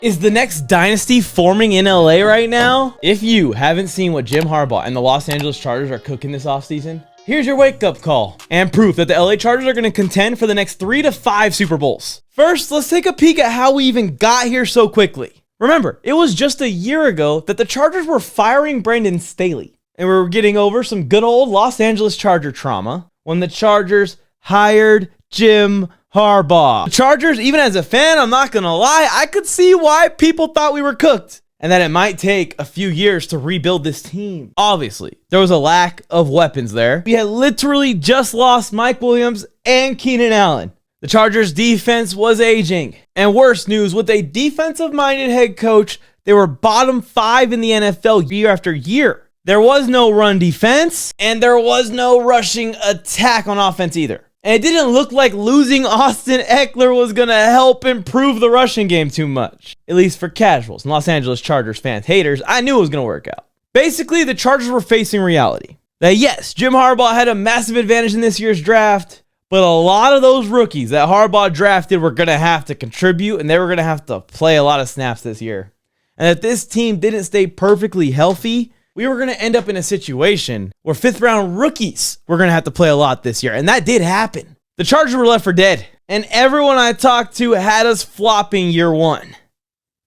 Is the next dynasty forming in LA right now? If you haven't seen what Jim Harbaugh and the Los Angeles Chargers are cooking this offseason, here's your wake-up call and proof that the LA Chargers are going to contend for the next 3 to 5 Super Bowls. First, let's take a peek at how we even got here so quickly. Remember, it was just a year ago that the Chargers were firing Brandon Staley, and we were getting over some good old Los Angeles Charger trauma when the Chargers hired Jim Harbaugh. The Chargers, even as a fan, I'm not going to lie, I could see why people thought we were cooked and that it might take a few years to rebuild this team. Obviously, there was a lack of weapons there. We had literally just lost Mike Williams and Keenan Allen. The Chargers defense was aging. And worse news, with a defensive-minded head coach, they were bottom 5 in the NFL year after year. There was no run defense, and there was no rushing attack on offense either. And it didn't look like losing Austin Eckler was going to help improve the rushing game too much. At least for casuals and Los Angeles Chargers fans, haters, I knew it was going to work out. Basically, the Chargers were facing reality. That yes, Jim Harbaugh had a massive advantage in this year's draft, but a lot of those rookies that Harbaugh drafted were going to have to contribute, and they were going to have to play a lot of snaps this year. And if this team didn't stay perfectly healthy, we were going to end up in a situation where 5th-round rookies were going to have to play a lot this year, and that did happen. The Chargers were left for dead, and everyone I talked to had us flopping year one.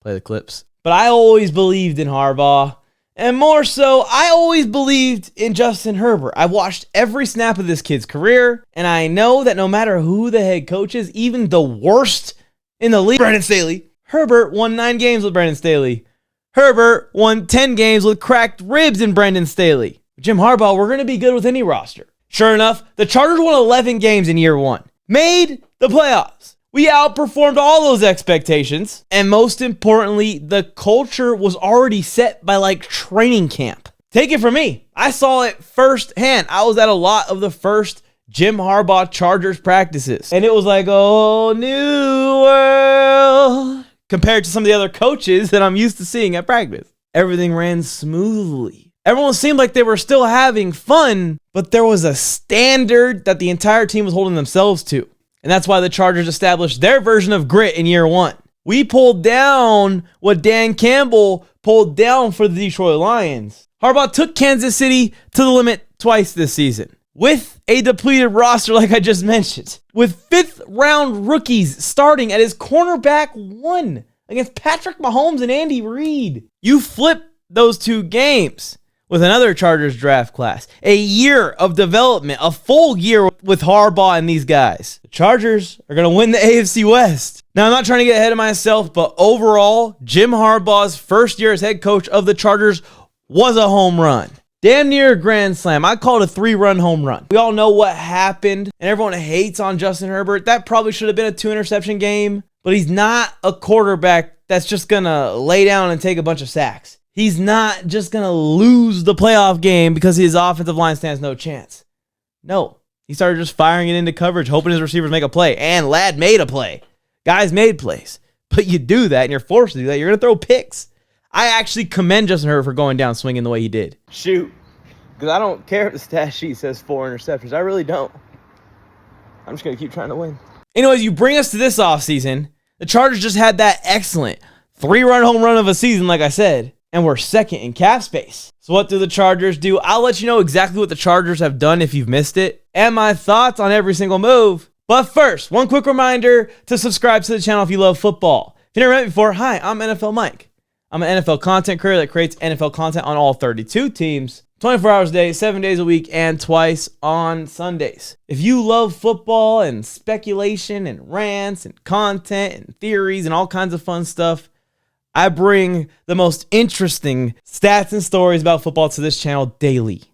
Play the clips. But I always believed in Harbaugh, and more so, I always believed in Justin Herbert. I watched every snap of this kid's career, and I know that no matter who the head coach is, even the worst in the league, Brandon Staley, Herbert won 9 games with Brandon Staley. Herbert won 10 games with cracked ribs in Brandon Staley. Jim Harbaugh, we're going to be good with any roster. Sure enough, the Chargers won 11 games in year one. Made the playoffs. We outperformed all those expectations. And most importantly, the culture was already set by like training camp. Take it from me. I saw it firsthand. I was at a lot of the first Jim Harbaugh Chargers practices. And it was like, oh, new world. Compared to some of the other coaches that I'm used to seeing at practice. Everything ran smoothly. Everyone seemed like they were still having fun, but there was a standard that the entire team was holding themselves to. And that's why the Chargers established their version of grit in year one. We pulled down what Dan Campbell pulled down for the Detroit Lions. Harbaugh took Kansas City to the limit twice this season. With a depleted roster like I just mentioned. With 5th-round rookies starting at his cornerback 1 against Patrick Mahomes and Andy Reid. You flip those 2 games with another Chargers draft class. A year of development, a full year with Harbaugh and these guys. The Chargers are going to win the AFC West. Now, I'm not trying to get ahead of myself, but overall, Jim Harbaugh's first year as head coach of the Chargers was a home run. Damn near a grand slam. I call it a 3-run home run. We all know what happened, and everyone hates on Justin Herbert. That probably should have been a 2-interception game, but he's not a quarterback that's just going to lay down and take a bunch of sacks. He's not just going to lose the playoff game because his offensive line stands no chance. No. He started just firing it into coverage, hoping his receivers make a play, and Lad made a play. Guys made plays. But you do that, and you're forced to do that. You're going to throw picks. I actually commend Justin Herbert for going down swinging the way he did. Shoot. Because I don't care if the stat sheet says 4 interceptions. I really don't. I'm just going to keep trying to win. Anyways, you bring us to this offseason. The Chargers just had that excellent 3-run home run of a season, like I said, and we're second in cap space. So what do the Chargers do? I'll let you know exactly what the Chargers have done if you've missed it, and my thoughts on every single move. But first, one quick reminder to subscribe to the channel if you love football. If you've never met me before, hi, I'm NFLMike. I'm an NFL content creator that creates NFL content on all 32 teams, 24 hours a day, 7 days a week, and twice on Sundays. If you love football and speculation and rants and content and theories and all kinds of fun stuff, I bring the most interesting stats and stories about football to this channel daily.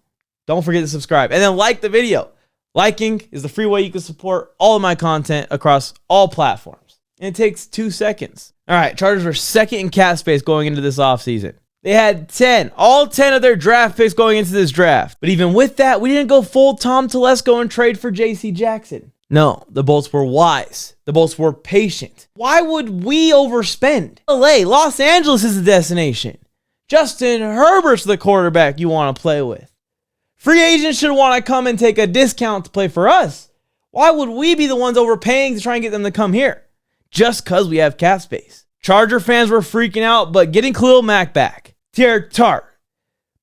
Don't forget to subscribe and then like the video. Liking is the free way you can support all of my content across all platforms. And it takes 2 seconds. All right, Chargers were second in cap space going into this offseason. They had all 10 of their draft picks going into this draft. But even with that, we didn't go full Tom Telesco and trade for J.C. Jackson. No, the Bolts were wise. The Bolts were patient. Why would we overspend? LA, Los Angeles is the destination. Justin Herbert's the quarterback you want to play with. Free agents should want to come and take a discount to play for us. Why would we be the ones overpaying to try and get them to come here? Just because we have cap space. Charger fans were freaking out, but getting Khalil Mack back, Tier Tart,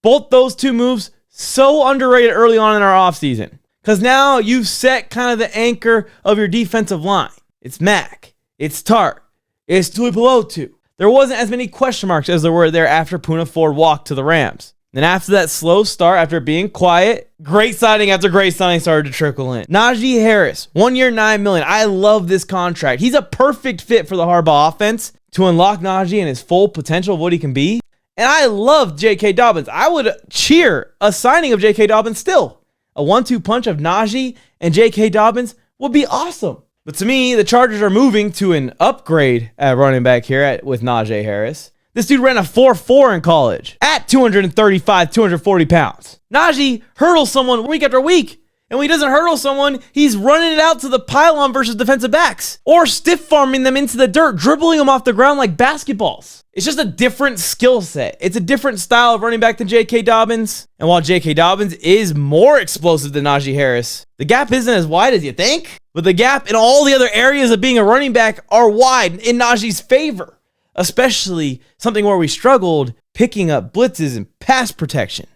both those two moves, so underrated early on in our offseason. Because now you've set kind of the anchor of your defensive line. It's Mack, it's Tart, it's Tuipulotu. There wasn't as many question marks as there were there after Poona Ford walked to the Rams. Then after that slow start, after being quiet, great signing after great signing started to trickle in. Najee Harris, 1 year, $9 million. I love this contract. He's a perfect fit for the Harbaugh offense to unlock Najee and his full potential of what he can be. And I love J.K. Dobbins. I would cheer a signing of J.K. Dobbins still. A 1-2 punch of Najee and J.K. Dobbins would be awesome. But to me, the Chargers are moving to an upgrade at running back here with Najee Harris. This dude ran a 4.4 in college at 235, 240 pounds. Najee hurdles someone week after week. And when he doesn't hurdle someone, he's running it out to the pylon versus defensive backs. Or stiff farming them into the dirt, dribbling them off the ground like basketballs. It's just a different skill set. It's a different style of running back than J.K. Dobbins. And while J.K. Dobbins is more explosive than Najee Harris, the gap isn't as wide as you think. But the gap in all the other areas of being a running back are wide in Najee's favor. Especially something where we struggled picking up blitzes and pass protection.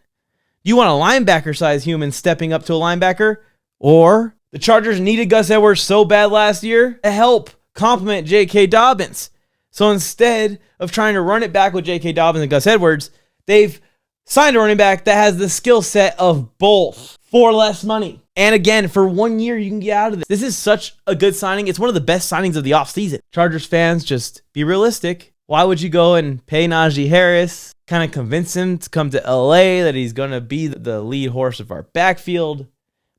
You want a linebacker-sized human stepping up to a linebacker? Or the Chargers needed Gus Edwards so bad last year to help complement J.K. Dobbins. So instead of trying to run it back with J.K. Dobbins and Gus Edwards, they've signed a running back that has the skill set of both for less money. And again, for 1 year, you can get out of this. This is such a good signing. It's one of the best signings of the offseason. Chargers fans, just be realistic. Why would you go and pay Najee Harris, kind of convince him to come to LA, that he's going to be the lead horse of our backfield,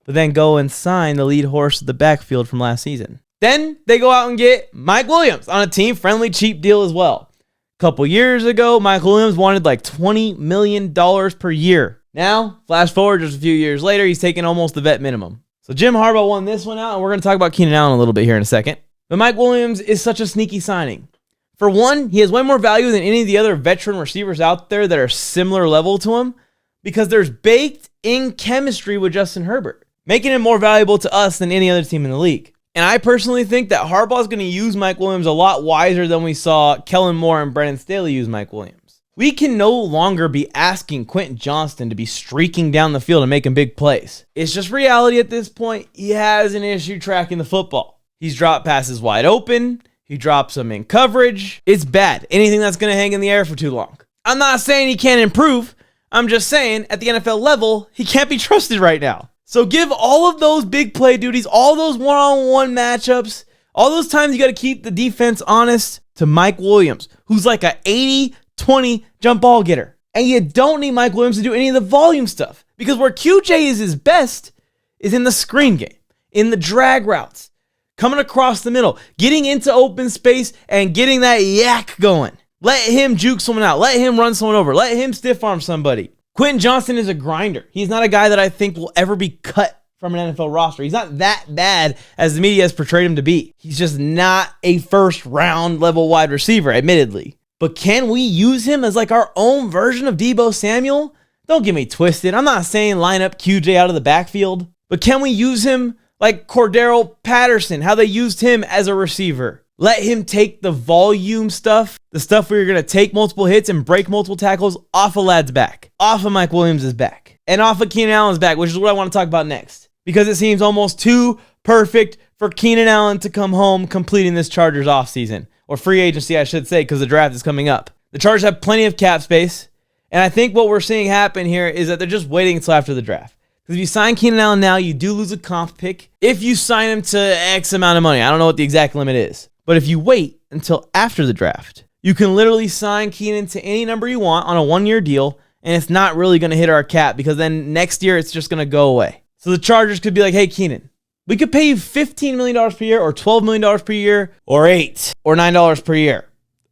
but then go and sign the lead horse of the backfield from last season? Then they go out and get Mike Williams on a team-friendly cheap deal as well. A couple years ago, Mike Williams wanted like $20 million per year. Now, flash forward just a few years later, he's taking almost the vet minimum. So Jim Harbaugh won this one out, and we're going to talk about Keenan Allen a little bit here in a second. But Mike Williams is such a sneaky signing. For one, he has way more value than any of the other veteran receivers out there that are similar level to him because there's baked-in chemistry with Justin Herbert, making him more valuable to us than any other team in the league. And I personally think that Harbaugh is going to use Mike Williams a lot wiser than we saw Kellen Moore and Brandon Staley use Mike Williams. We can no longer be asking Quentin Johnston to be streaking down the field and making big plays. It's just reality at this point. He has an issue tracking the football. He's dropped passes wide open. He drops them in coverage. It's bad. Anything that's going to hang in the air for too long. I'm not saying he can't improve. I'm just saying at the NFL level, he can't be trusted right now. So give all of those big play duties, all those one-on-one matchups, all those times you got to keep the defense honest to Mike Williams, who's like a 80-20 jump ball getter. And you don't need Mike Williams to do any of the volume stuff because where QJ is his best is in the screen game, in the drag routes, coming across the middle, getting into open space and getting that yak going. Let him juke someone out. Let him run someone over. Let him stiff arm somebody. Quentin Johnston is a grinder. He's not a guy that I think will ever be cut from an NFL roster. He's not that bad as the media has portrayed him to be. He's just not a first round level wide receiver, admittedly. But can we use him as like our own version of Deebo Samuel? Don't get me twisted. I'm not saying line up QJ out of the backfield. But can we use him like Cordero Patterson, how they used him as a receiver? Let him take the volume stuff, the stuff where you're going to take multiple hits and break multiple tackles off of Lad's back, off of Mike Williams' back, and off of Keenan Allen's back, which is what I want to talk about next. Because it seems almost too perfect for Keenan Allen to come home completing this Chargers offseason. Or free agency, I should say, because the draft is coming up. The Chargers have plenty of cap space, and I think what we're seeing happen here is that they're just waiting until after the draft. Because if you sign Keenan Allen now, you do lose a comp pick. If you sign him to X amount of money, I don't know what the exact limit is. But if you wait until after the draft, you can literally sign Keenan to any number you want on a 1-year deal, and it's not really going to hit our cap because then next year it's just going to go away. So the Chargers could be like, hey, Keenan, we could pay you $15 million per year or $12 million per year or $8 or $9 per year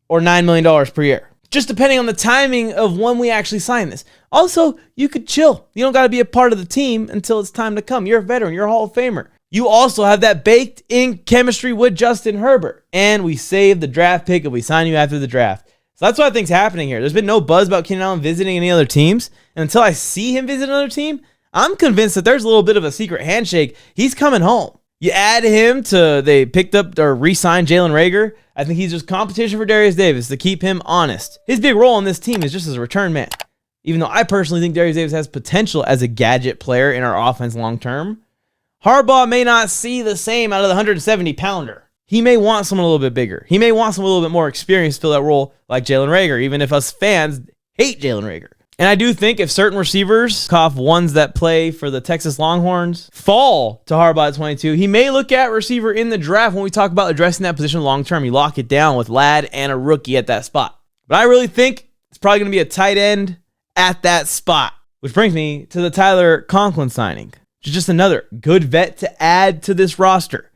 or $9 million per year. Just depending on the timing of when we actually sign this. Also, you could chill. You don't got to be a part of the team until it's time to come. You're a veteran. You're a Hall of Famer. You also have that baked-in chemistry with Justin Herbert. And we saved the draft pick if we sign you after the draft. So that's what I think's happening here. There's been no buzz about Keenan Allen visiting any other teams. And until I see him visit another team, I'm convinced that there's a little bit of a secret handshake. He's coming home. You add him to, they picked up or re-signed Jalen Reagor. I think he's just competition for Darius Davis to keep him honest. His big role on this team is just as a return man. Even though I personally think Darius Davis has potential as a gadget player in our offense long term, Harbaugh may not see the same out of the 170-pounder. He may want someone a little bit bigger. He may want someone a little bit more experienced to fill that role like Jalen Reagor, even if us fans hate Jalen Reagor. And I do think if certain receivers, ones that play for the Texas Longhorns, fall to Harbaugh at 22, he may look at receiver in the draft when we talk about addressing that position long term. You lock it down with Ladd and a rookie at that spot. But I really think it's probably going to be a tight end at that spot. Which brings me to the Tyler Conklin signing, which is just another good vet to add to this roster.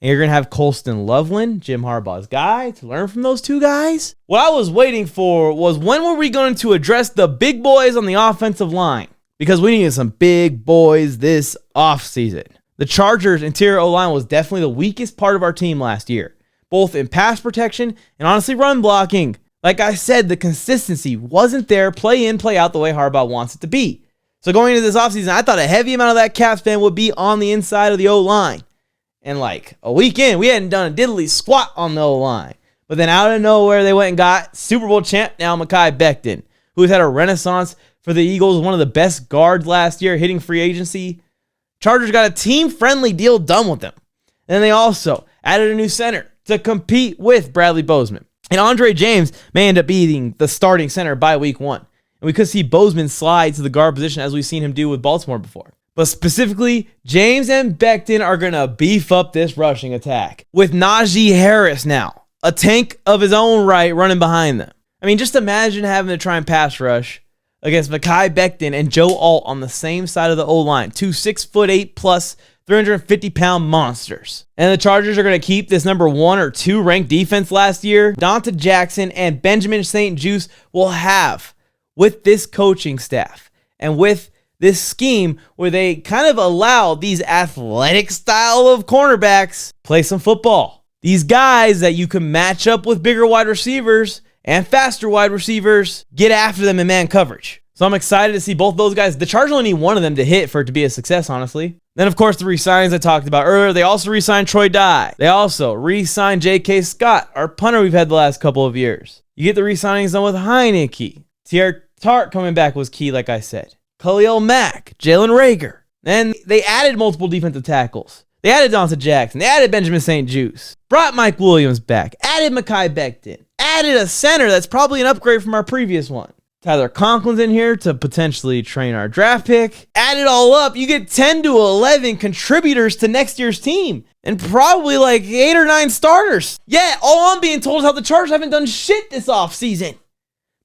And you're going to have Colston Loveland, Jim Harbaugh's guy, to learn from those two guys. What I was waiting for was when were we going to address the big boys on the offensive line? Because we needed some big boys this offseason. The Chargers' interior O-line was definitely the weakest part of our team last year, both in pass protection and honestly run blocking. Like I said, the consistency wasn't there, play in, play out the way Harbaugh wants it to be. So going into this offseason, I thought a heavy amount of that cap spend would be on the inside of the O-line. And like a week in, we hadn't done a diddly squat on the O-line. But then out of nowhere, they went and got Super Bowl champ now Mekhi Becton, who's had a renaissance for the Eagles, one of the best guards last year, hitting free agency. Chargers got a team-friendly deal done with them. And then they also added a new center to compete with Bradley Bozeman. And Andre James may end up being the starting center by week 1. And we could see Bozeman slide to the guard position as we've seen him do with Baltimore before. But specifically, James and Becton are going to beef up this rushing attack with Najee Harris now, a tank of his own right running behind them. I mean, just imagine having to try and pass rush against Mekhi Becton and Joe Alt on the same side of the O-line, two 6'8" plus 350-pound monsters. And the Chargers are going to keep this number 1 or 2 ranked defense last year. Donta Jackson and Benjamin St-Juste will have, with this coaching staff and with this scheme where they kind of allow these athletic style of cornerbacks play some football. These guys that you can match up with bigger wide receivers and faster wide receivers, get after them in man coverage. So I'm excited to see both those guys. The Chargers only need one of them to hit for it to be a success, honestly. Then, of course, the re-signings I talked about earlier. They also re-signed Troy Dye. They also re-signed J.K. Scott, our punter we've had the last couple of years. You get the re-signings done with Heineke. T.R. Tart coming back was key, like I said. Khalil Mack, Jalen Reagor. And they added multiple defensive tackles. They added Donta Jackson. They added Benjamin St-Juste. Brought Mike Williams back. Added Mekhi Becton. Added a center that's probably an upgrade from our previous one. Tyler Conklin's in here to potentially train our draft pick. Add it all up, you get 10 to 11 contributors to next year's team. And probably like 8 or 9 starters. Yeah, all I'm being told is how the Chargers haven't done shit this offseason.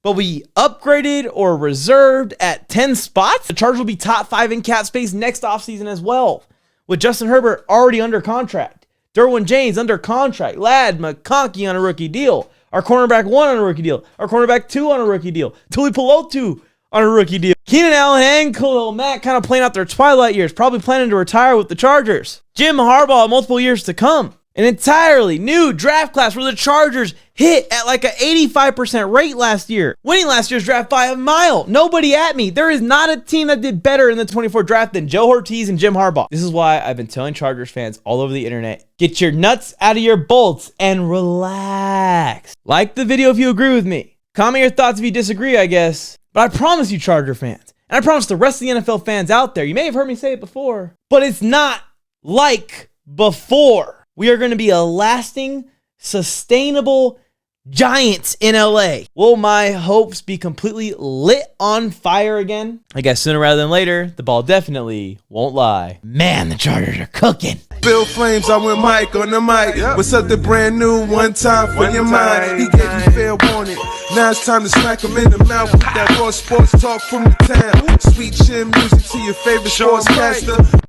But we upgraded or reserved at 10 spots. The Chargers will be top 5 in cap space next offseason as well. With Justin Herbert already under contract. Derwin James under contract. Ladd McConkey on a rookie deal. Our cornerback 1 on a rookie deal. Our cornerback 2 on a rookie deal. Tuli Pelotu on a rookie deal. Keenan Allen and Khalil Mack kind of playing out their twilight years. Probably planning to retire with the Chargers. Jim Harbaugh multiple years to come. An entirely new draft class where the Chargers hit at like an 85% rate last year. Winning last year's draft by a mile. Nobody at me. There is not a team that did better in the 24 draft than Joe Ortiz and Jim Harbaugh. This is why I've been telling Chargers fans all over the internet, get your nuts out of your bolts and relax. Like the video if you agree with me. Comment your thoughts if you disagree, I guess. But I promise you, Charger fans, and I promise the rest of the NFL fans out there, you may have heard me say it before, but it's not like before. We are going to be a lasting, sustainable Giants in LA. Will my hopes be completely lit on fire again? I guess sooner rather than later, the ball definitely won't lie. Man, the Chargers are cooking. Bill Flames, I went Mike on the mic. With something brand new, one time for your mind. He gave you fair warning. Now it's time to smack him in the mouth with that raw sports talk from the town. Sweet chin music to your favorite sportscaster.